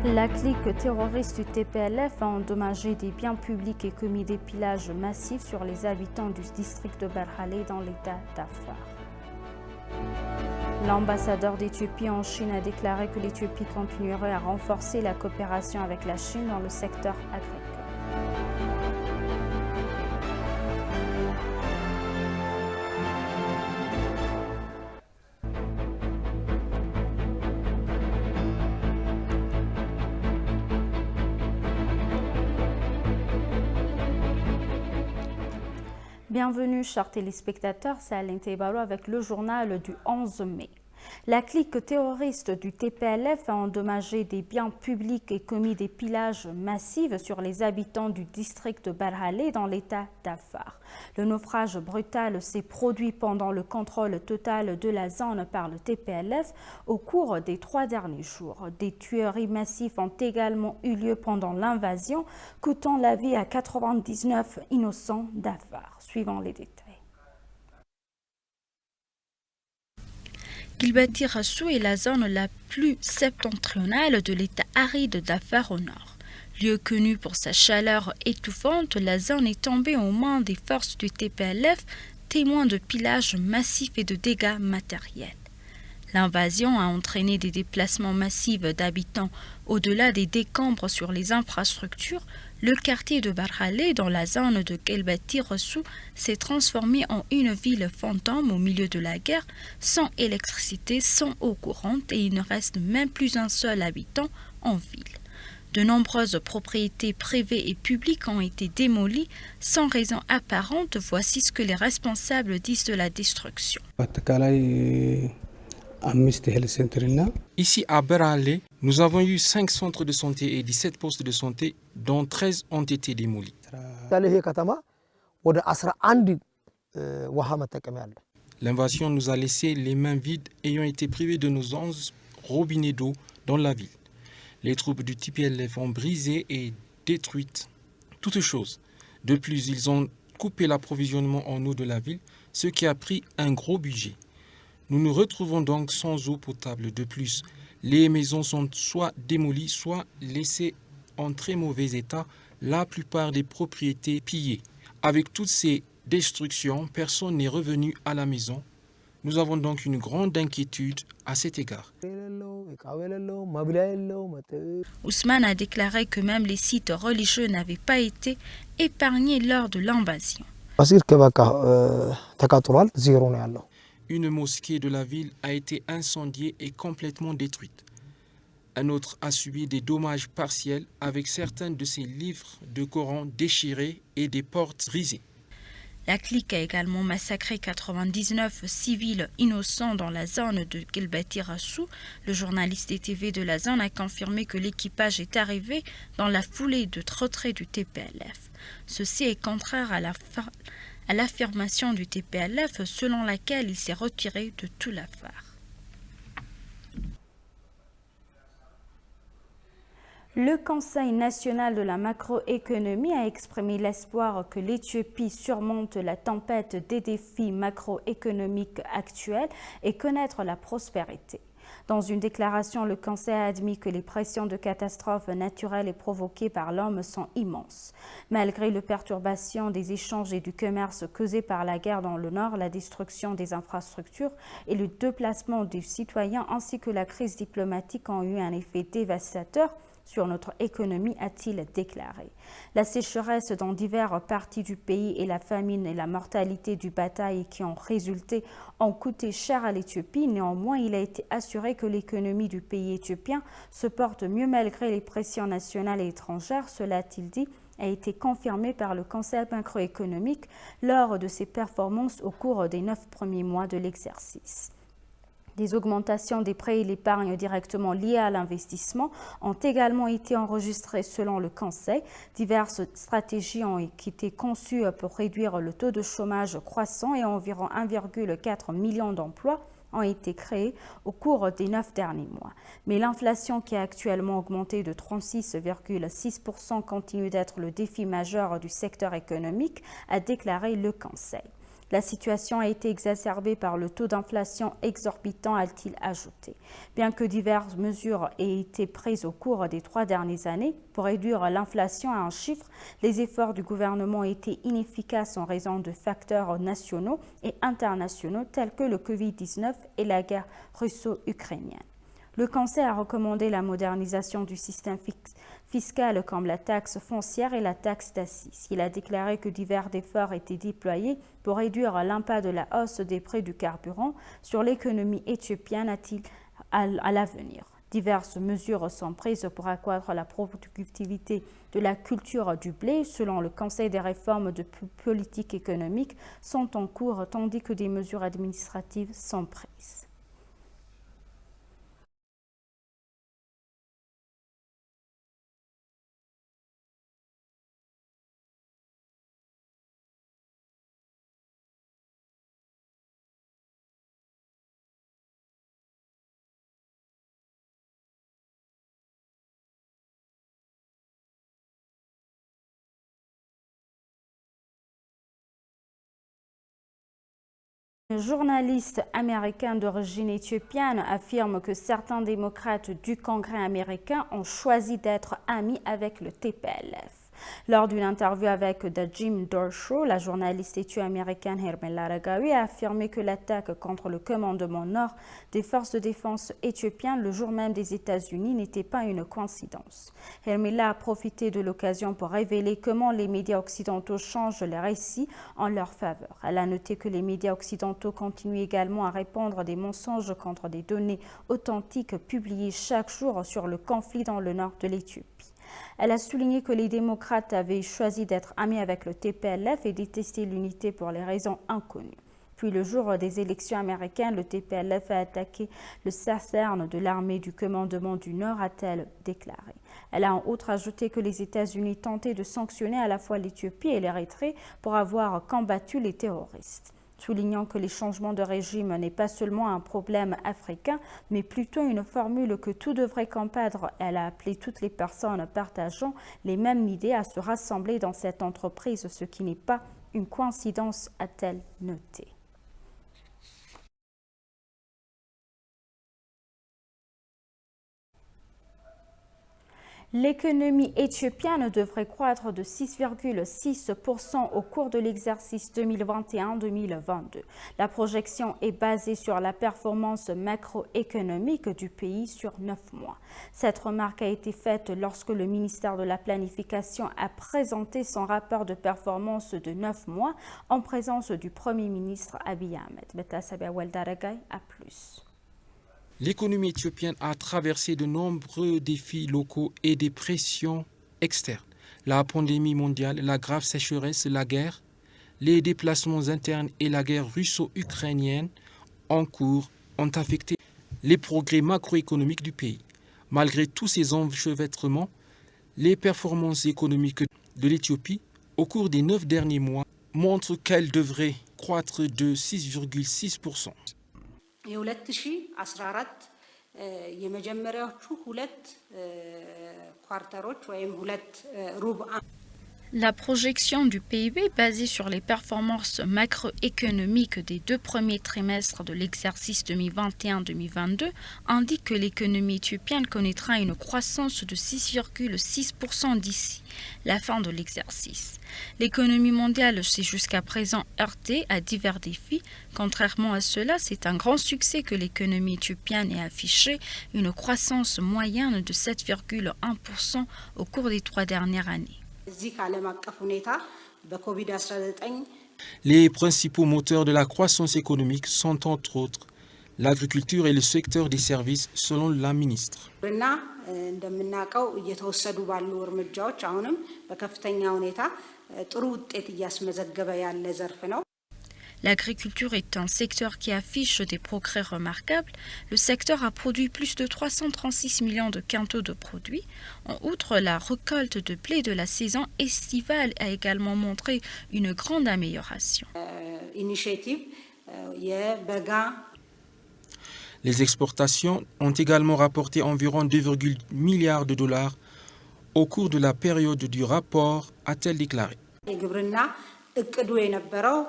La clique terroriste du TPLF a endommagé des biens publics et commis des pillages massifs sur les habitants du district de Barhale dans l'état d'Afar. L'ambassadeur d'Éthiopie en Chine a déclaré que l'Éthiopie continuerait à renforcer la coopération avec la Chine dans le secteur agricole. Bienvenue, chers téléspectateurs, c'est Alain Teibaro avec le journal du 11 mai. La clique terroriste du TPLF a endommagé des biens publics et commis des pillages massifs sur les habitants du district de Barhale dans l'état d'Afar. Le naufrage brutal s'est produit pendant le contrôle total de la zone par le TPLF au cours des 3 derniers jours. Des tueries massives ont également eu lieu pendant l'invasion, coûtant la vie à 99 innocents d'Afar. Suivant les détails. Kilbati Rassou est la zone la plus septentrionale de l'état aride d'Afar au nord. Lieu connu pour sa chaleur étouffante, la zone est tombée aux mains des forces du TPLF, témoin de pillages massifs et de dégâts matériels. L'invasion a entraîné des déplacements massifs d'habitants au-delà des décombres sur les infrastructures. Le quartier de Barhale, dans la zone de Kilbati Rassou, s'est transformé en une ville fantôme au milieu de la guerre, sans électricité, sans eau courante, et il ne reste même plus un seul habitant en ville. De nombreuses propriétés privées et publiques ont été démolies sans raison apparente. Voici ce que les responsables disent de la destruction. Ici à Barhale, nous avons eu 5 centres de santé et 17 postes de santé, dont 13 ont été démolis. L'invasion nous a laissé les mains vides, ayant été privés de nos 11 robinets d'eau dans la ville. Les troupes du TPLF ont brisé et détruit toutes choses. De plus, ils ont coupé l'approvisionnement en eau de la ville, ce qui a pris un gros budget. Nous nous retrouvons donc sans eau potable. De plus, les maisons sont soit démolies, soit laissées en très mauvais état, la plupart des propriétés pillées. Avec toutes ces destructions, personne n'est revenu à la maison. Nous avons donc une grande inquiétude à cet égard. Ousmane a déclaré que même les sites religieux n'avaient pas été épargnés lors de l'invasion. Une mosquée de la ville a été incendiée et complètement détruite. Un autre a subi des dommages partiels avec certains de ses livres de Coran déchirés et des portes brisées. La clique a également massacré 99 civils innocents dans la zone de Kilbati Rassou. Le journaliste DTV de la zone a confirmé que l'équipage est arrivé dans la foulée de retrait du TPLF. Ceci est contraire à l'affirmation du TPLF selon laquelle il s'est retiré de tout l'Afar. Le Conseil national de la macroéconomie a exprimé l'espoir que l'Éthiopie surmonte la tempête des défis macroéconomiques actuels et connaître la prospérité. Dans une déclaration, le Conseil a admis que les pressions de catastrophes naturelles et provoquées par l'homme sont immenses. Malgré les perturbations des échanges et du commerce causées par la guerre dans le Nord, la destruction des infrastructures et le déplacement des citoyens ainsi que la crise diplomatique ont eu un effet dévastateur sur notre économie, a-t-il déclaré. La sécheresse dans diverses parties du pays et la famine et la mortalité du bétail qui ont résulté ont coûté cher à l'Éthiopie. Néanmoins, il a été assuré que l'économie du pays éthiopien se porte mieux malgré les pressions nationales et étrangères. Cela, a-t-il dit, a été confirmé par le Conseil macroéconomique lors de ses performances au cours des 9 premiers mois de l'exercice. Des augmentations des prêts et l'épargne directement liées à l'investissement ont également été enregistrées selon le Conseil. Diverses stratégies ont été conçues pour réduire le taux de chômage croissant et environ 1,4 million d'emplois ont été créés au cours des 9 derniers mois. Mais l'inflation qui a actuellement augmenté de 36,6% continue d'être le défi majeur du secteur économique, a déclaré le Conseil. La situation a été exacerbée par le taux d'inflation exorbitant, a-t-il ajouté. Bien que diverses mesures aient été prises au cours des 3 dernières années pour réduire l'inflation à un chiffre, les efforts du gouvernement ont été inefficaces en raison de facteurs nationaux et internationaux tels que le Covid-19 et la guerre russo-ukrainienne. Le Conseil a recommandé la modernisation du système fiscal comme la taxe foncière et la taxe d'assises. Il a déclaré que divers efforts étaient déployés pour réduire l'impact de la hausse des prix du carburant sur l'économie éthiopienne à l'avenir. Diverses mesures sont prises pour accroître la productivité de la culture du blé. Selon le Conseil, des réformes de politique économique sont en cours tandis que des mesures administratives sont prises. Un journaliste américain d'origine éthiopienne affirme que certains démocrates du Congrès américain ont choisi d'être amis avec le TPLF. Lors d'une interview avec The Jim Dore Show, la journaliste éthio-américaine Hermela Ragawi a affirmé que l'attaque contre le commandement nord des forces de défense éthiopiennes le jour même des États-Unis n'était pas une coïncidence. Hermela a profité de l'occasion pour révéler comment les médias occidentaux changent les récits en leur faveur. Elle a noté que les médias occidentaux continuent également à répandre des mensonges contre des données authentiques publiées chaque jour sur le conflit dans le nord de l'Éthiopie. Elle a souligné que les démocrates avaient choisi d'être amis avec le TPLF et détesté l'unité pour les raisons inconnues. Puis le jour des élections américaines, le TPLF a attaqué le caserne de l'armée du commandement du Nord, a-t-elle déclaré. Elle a en outre ajouté que les États-Unis tentaient de sanctionner à la fois l'Éthiopie et l'Érythrée pour avoir combattu les terroristes. Soulignant que les changements de régime n'est pas seulement un problème africain, mais plutôt une formule que tout devrait comprendre. Elle a appelé toutes les personnes partageant les mêmes idées à se rassembler dans cette entreprise, ce qui n'est pas une coïncidence, a-t-elle noté. L'économie éthiopienne devrait croître de 6,6% au cours de l'exercice 2021-2022. La projection est basée sur la performance macroéconomique du pays sur 9 mois. Cette remarque a été faite lorsque le ministère de la Planification a présenté son rapport de performance de 9 mois en présence du Premier ministre Abiy Ahmed. À plus. L'économie éthiopienne a traversé de nombreux défis locaux et des pressions externes. La pandémie mondiale, la grave sécheresse, la guerre, les déplacements internes et la guerre russo-ukrainienne en cours ont affecté les progrès macroéconomiques du pays. Malgré tous ces enchevêtrements, les performances économiques de l'Éthiopie au cours des 9 derniers mois montrent qu'elle devrait croître de 6,6%. የ2014 የመጀመሪያዎቹ ሁለት ኳርተሮች ወይም ሁለት ሩብ La projection du PIB basée sur les performances macroéconomiques des 2 premiers trimestres de l'exercice 2021-2022 indique que l'économie éthiopienne connaîtra une croissance de 6,6% d'ici la fin de l'exercice. L'économie mondiale s'est jusqu'à présent heurtée à divers défis. Contrairement à cela, c'est un grand succès que l'économie éthiopienne ait affiché une croissance moyenne de 7,1% au cours des 3 dernières années. Les principaux moteurs de la croissance économique sont entre autres l'agriculture et le secteur des services, selon la ministre. L'agriculture est un secteur qui affiche des progrès remarquables. Le secteur a produit plus de 336 millions de quintaux de produits. En outre, la récolte de blé de la saison estivale a également montré une grande amélioration. Les exportations ont également rapporté environ 2,1 milliards de dollars au cours de la période du rapport, a-t-elle déclaré. እቅዱ የነበረው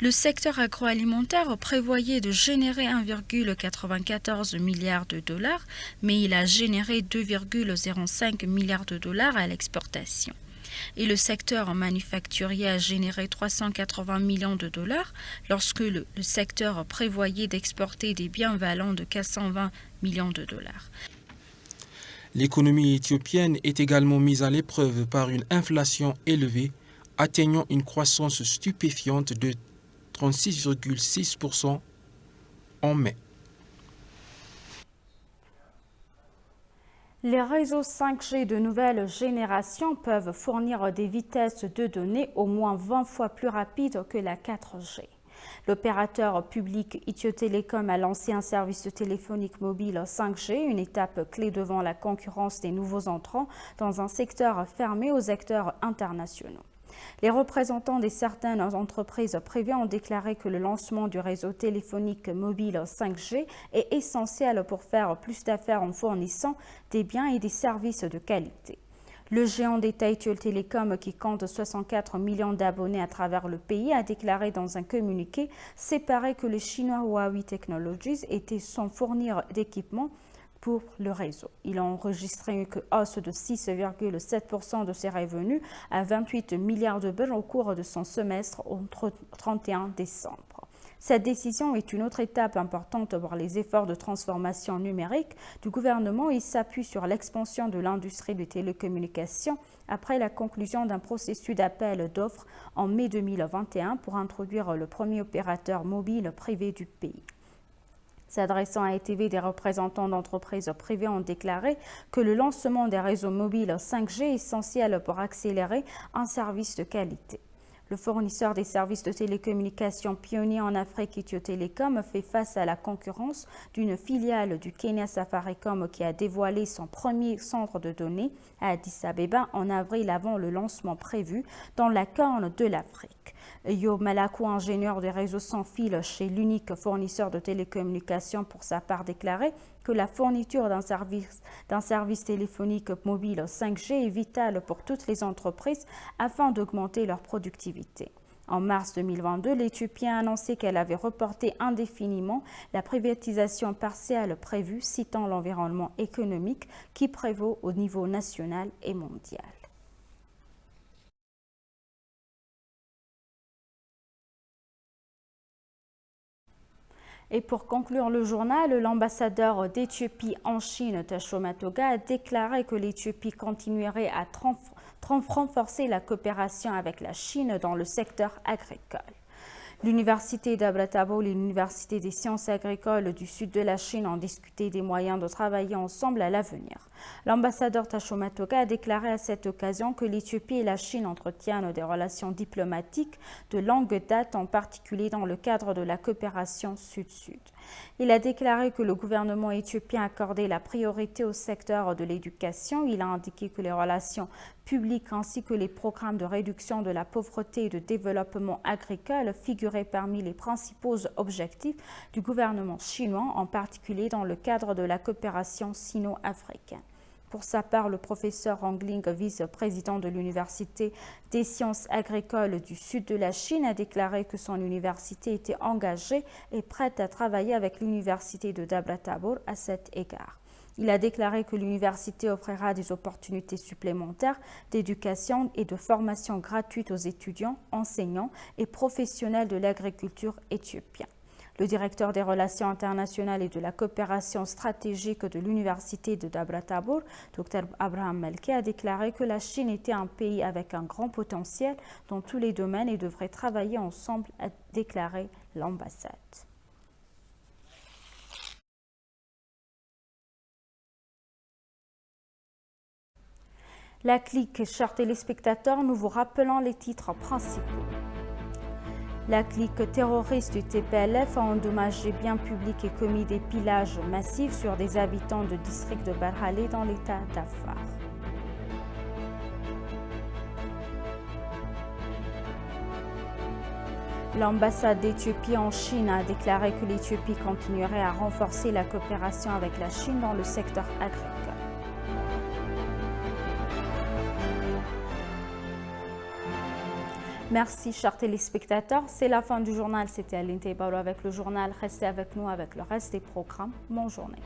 Le secteur agroalimentaire prévoyait de générer 1,94 milliard de dollars, mais il a généré 2,05 milliards de dollars à l'exportation. Et le secteur manufacturier a généré 380 millions de dollars, lorsque le secteur prévoyait d'exporter des biens valant de 420 millions de dollars. L'économie éthiopienne est également mise à l'épreuve par une inflation élevée, atteignant une croissance stupéfiante de 36,6% en mai. Les réseaux 5G de nouvelle génération peuvent fournir des vitesses de données au moins 20 fois plus rapides que la 4G. L'opérateur public Ethio Telecom a lancé un service téléphonique mobile 5G, une étape clé devant la concurrence des nouveaux entrants dans un secteur fermé aux acteurs internationaux. Les représentants de certaines entreprises privées ont déclaré que le lancement du réseau téléphonique mobile 5G est essentiel pour faire plus d'affaires en fournissant des biens et des services de qualité. Le géant d'État Ethio Telecom, qui compte 64 millions d'abonnés à travers le pays, a déclaré dans un communiqué séparé que le chinois Huawei Technologies était sans fournir d'équipement pour le réseau. Il a enregistré une hausse de 6,7% de ses revenus à 28 milliards de birr au cours de son semestre au 31 décembre. Cette décision est une autre étape importante pour les efforts de transformation numérique du gouvernement et s'appuie sur l'expansion de l'industrie des télécommunications après la conclusion d'un processus d'appel d'offres en mai 2021 pour introduire le premier opérateur mobile privé du pays. S'adressant à ETV, des représentants d'entreprises privées ont déclaré que le lancement des réseaux mobiles 5G est essentiel pour accélérer un service de qualité. Le fournisseur des services de télécommunications pionnier en Afrique, Ethio Telecom, fait face à la concurrence d'une filiale du Kenya Safaricom qui a dévoilé son premier centre de données à Addis Abeba en avril avant le lancement prévu dans la Corne de l'Afrique. Yo Malakou, ingénieur des réseaux sans fil chez l'unique fournisseur de télécommunications, pour sa part déclaré que la fourniture d'un service téléphonique mobile 5G est vitale pour toutes les entreprises afin d'augmenter leur productivité. En mars 2022, l'Éthiopie a annoncé qu'elle avait reporté indéfiniment la privatisation partielle prévue, citant l'environnement économique qui prévaut au niveau national et mondial. Et pour conclure le journal, l'ambassadeur d'Éthiopie en Chine, Tasho Matoga, a déclaré que l'Éthiopie continuerait à renforcer la coopération avec la Chine dans le secteur agricole. L'université d'Abratabour et l'université des sciences agricoles du sud de la Chine ont discuté des moyens de travailler ensemble à l'avenir. L'ambassadeur Tasho Matoga a déclaré à cette occasion que l'Éthiopie et la Chine entretiennent des relations diplomatiques de longue date, en particulier dans le cadre de la coopération sud-sud. Il a déclaré que le gouvernement éthiopien accordait la priorité au secteur de l'éducation. Il a indiqué que les relations publiques ainsi que les programmes de réduction de la pauvreté et de développement agricole figuraient parmi les principaux objectifs du gouvernement chinois, en particulier dans le cadre de la coopération sino-africaine. Pour sa part, le professeur Wang Ling, vice-président de l'Université des sciences agricoles du sud de la Chine, a déclaré que son université était engagée et prête à travailler avec l'Université de Abratabour à cet égard. Il a déclaré que l'université offrira des opportunités supplémentaires d'éducation et de formation gratuite aux étudiants, enseignants et professionnels de l'agriculture éthiopiens. Le directeur des relations internationales et de la coopération stratégique de l'université de Abratabour, Dr Abraham Melke, a déclaré que la Chine était un pays avec un grand potentiel dans tous les domaines et devrait travailler ensemble, a déclaré l'ambassade. La clique, chers téléspectateurs, nous vous rappelons les titres principaux. La clique terroriste du TPLF a endommagé biens publics et commis des pillages massifs sur des habitants du district de Barhale dans l'état d'Afar. L'ambassade d'Éthiopie en Chine a déclaré que l'Éthiopie continuerait à renforcer la coopération avec la Chine dans le secteur agricole. Merci, chers téléspectateurs. C'est la fin du journal. C'était Aline Teibaoulou avec le journal. Restez avec nous avec le reste des programmes. Bonne journée.